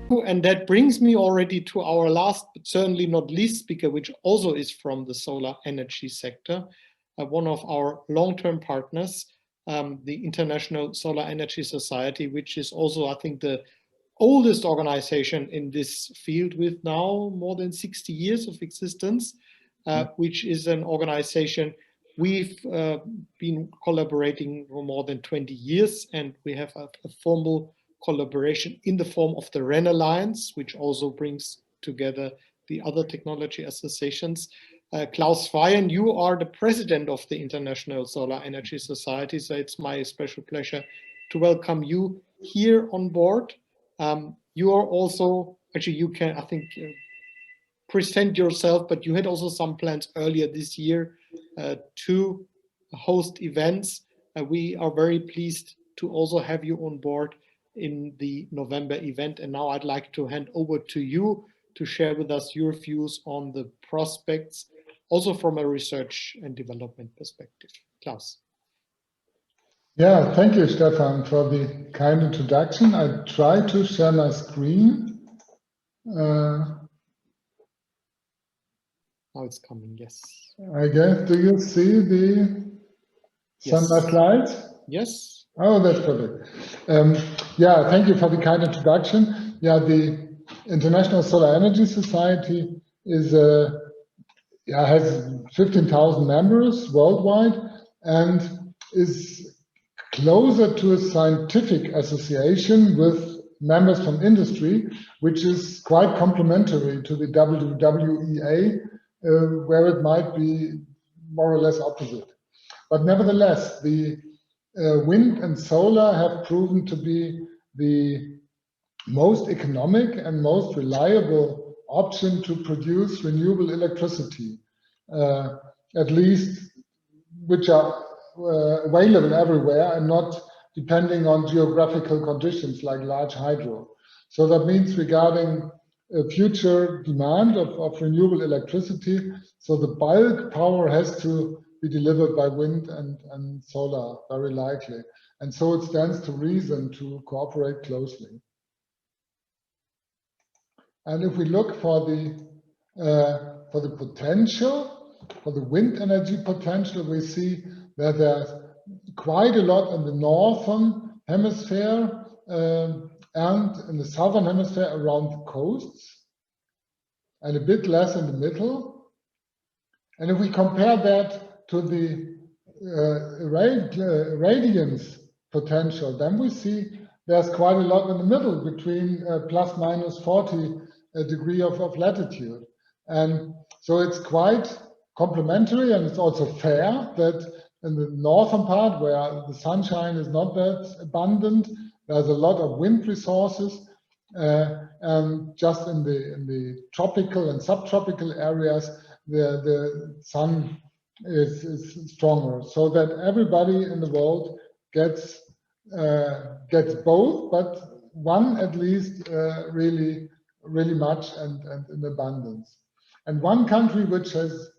And that brings me already to our last, but certainly not least speaker, which also is from the solar energy sector, one of our long-term partners, the International Solar Energy Society, which is also, I think, the oldest organization in this field with now more than 60 years of existence, which is an organization we've been collaborating for more than 20 years, and we have a formal collaboration in the form of the REN Alliance, which also brings together the other technology associations. Klaus Vajen, you are the president of the International Solar Energy Society, so it's my special pleasure to welcome you here on board. You are also, actually you can, I think, present yourself, but you had also some plans earlier this year to host events. We are very pleased to also have you on board in the November event. And now I'd like to hand over to you to share with us your views on the prospects, also from a research and development perspective. Klaus. Yeah, thank you, Stefan, for the kind introduction. I try to share my screen. Now it's coming, yes. I guess, do you see some of my slides? Yes. Oh, that's perfect. Yeah, thank you for the kind introduction. Yeah, the International Solar Energy Society is has 15,000 members worldwide and is closer to a scientific association with members from industry, which is quite complementary to the WWEA, where it might be more or less opposite. But nevertheless, the wind and solar have proven to be the most economic and most reliable option to produce renewable electricity, at least which are available everywhere and not depending on geographical conditions like large hydro. So that means regarding future demand of renewable electricity, so the bulk power has to be delivered by wind and solar, very likely. And so it stands to reason to cooperate closely. And if we look for the potential, for the wind energy potential, we see that there's quite a lot in the northern hemisphere and in the southern hemisphere around the coasts, and a bit less in the middle. And if we compare that to the radiance potential, then we see there's quite a lot in the middle between plus minus 40 degree of latitude. And so it's quite complementary, and it's also fair that in the northern part, where the sunshine is not that abundant, there's a lot of wind resources, and just in the tropical and subtropical areas, the sun is stronger, so that everybody in the world gets both, but one at least really much and in abundance. And one country which has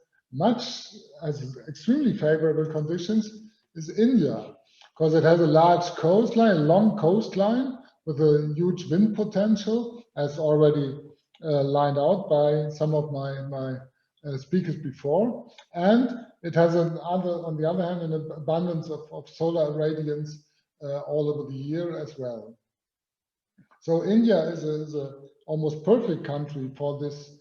extremely favorable conditions is India, because it has a large coastline, a long coastline with a huge wind potential, as already lined out by some of my speakers before. And it has on the other hand, an abundance of solar radiance all over the year as well. So India is a almost perfect country for this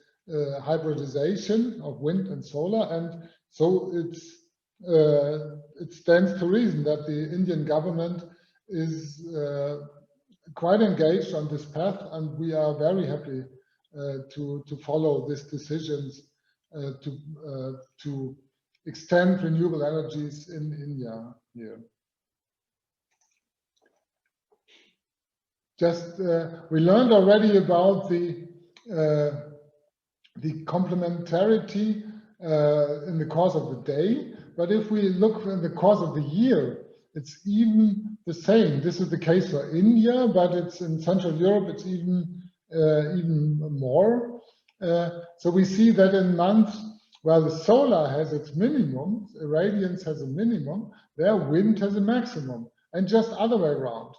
hybridization of wind and solar, and so it stands to reason that the Indian government is quite engaged on this path, and we are very happy to follow these decisions to extend renewable energies in India here. Just we learned already about the complementarity in the course of the day, but if we look in the course of the year, it's even the same. This is the case for India, but it's in Central Europe, it's even more. So we see that in months where the solar has its minimum, radiance has a minimum, there wind has a maximum, and just other way around.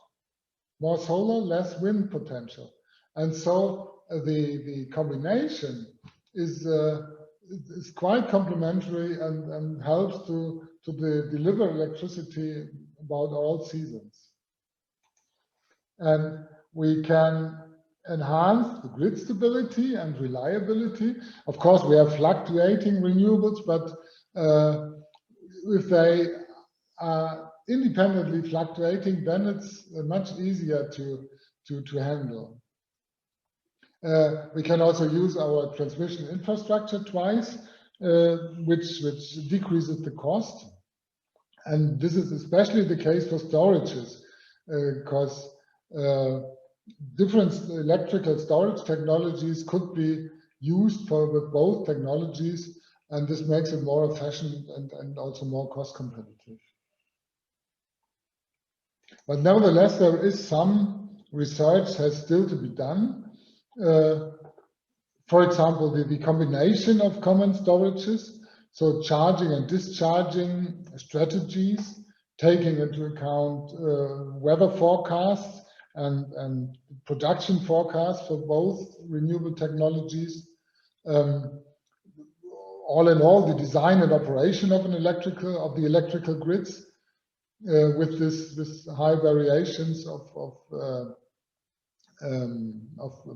More solar, less wind potential. And so the combination is quite complementary and helps to deliver electricity about all seasons. And we can enhance the grid stability and reliability. Of course, we have fluctuating renewables, but if they are independently fluctuating, then it's much easier to handle. We can also use our transmission infrastructure twice, which decreases the cost. And this is especially the case for storages, because different electrical storage technologies could be used with both technologies, and this makes it more efficient and also more cost competitive. But nevertheless, there is some research has still to be done. For example, the combination of common storages, so charging and discharging strategies, taking into account weather forecasts and production forecasts for both renewable technologies. All in all, the design and operation of the electrical grids with this high variations of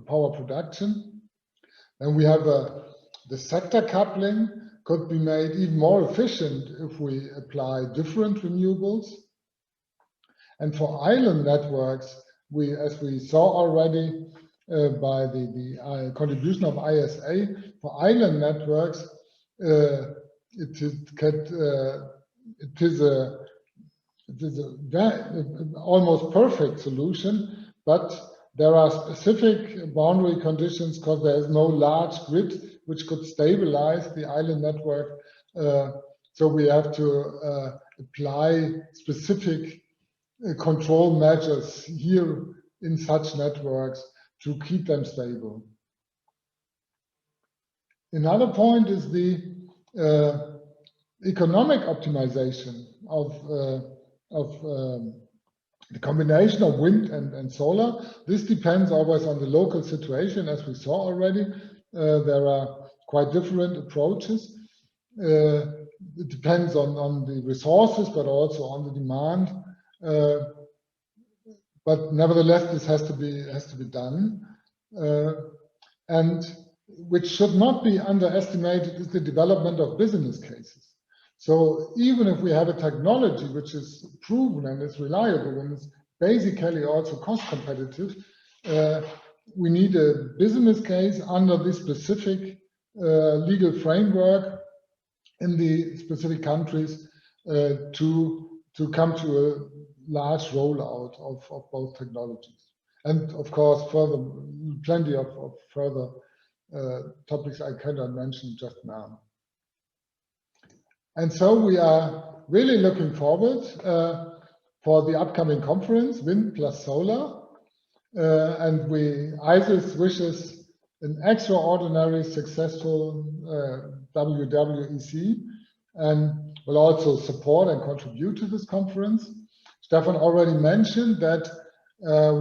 power production. And we have the sector coupling could be made even more efficient if we apply different renewables. And for island networks, as we saw already by the contribution of ISA, for island networks, it is a almost perfect solution, but there are specific boundary conditions because there is no large grid which could stabilize the island network. So we have to apply specific control measures here in such networks to keep them stable. Another point is the economic optimization of the combination of wind and solar. This depends always on the local situation, as we saw already. There are quite different approaches. It depends on the resources, but also on the demand. But nevertheless, this has to be done. And which should not be underestimated is the development of business cases. So even if we have a technology which is proven and is reliable and is basically also cost competitive, we need a business case under this specific legal framework in the specific countries to come to a large rollout of both technologies. And of course, plenty of further topics I cannot mention just now. And so we are really looking forward for the upcoming conference, Wind plus Solar. And ISES wishes an extraordinary successful WWEC and will also support and contribute to this conference. Stefan already mentioned that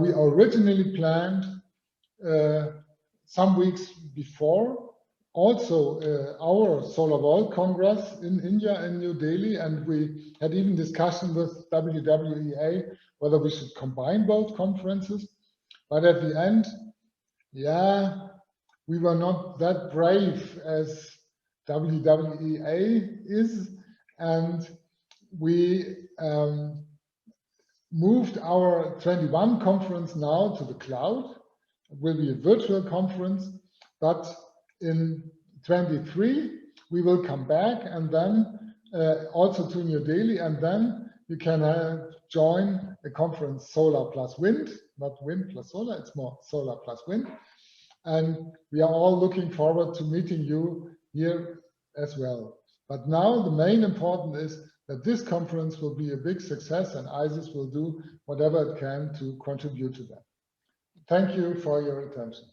we originally planned some weeks before also our Solar World Congress in India in New Delhi, and we had even discussion with WWEA whether we should combine both conferences. But at the end, yeah, we were not that brave as WWEA is, and we moved our 21 conference now to the cloud. It will be a virtual conference, but in 23 we will come back and then also to New Delhi, and then you can join a conference Solar plus Wind, not Wind plus Solar, it's more Solar plus Wind. And we are all looking forward to meeting you here as well. But now the main important is that this conference will be a big success, and ISES will do whatever it can to contribute to that. Thank you for your attention.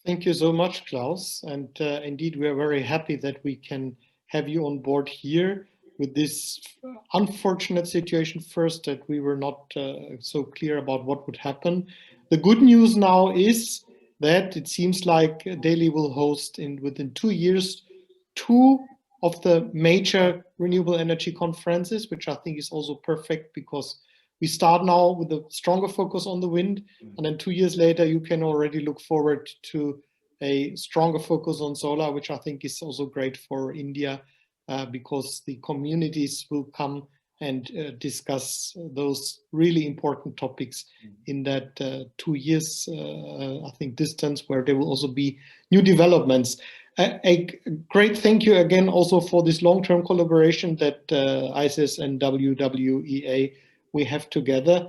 Thank you so much, Klaus. And indeed, we are very happy that we can have you on board here with this unfortunate situation first, that we were not so clear about what would happen. The good news now is that it seems like Delhi will host within 2 years 2 of the major renewable energy conferences, which I think is also perfect because we start now with a stronger focus on the wind, and then 2 years later you can already look forward to a stronger focus on solar, which I think is also great for India because the communities will come and discuss those really important topics in that 2 years, I think, distance, where there will also be new developments. A great thank you again also for this long-term collaboration that ISES and WWEA we have together.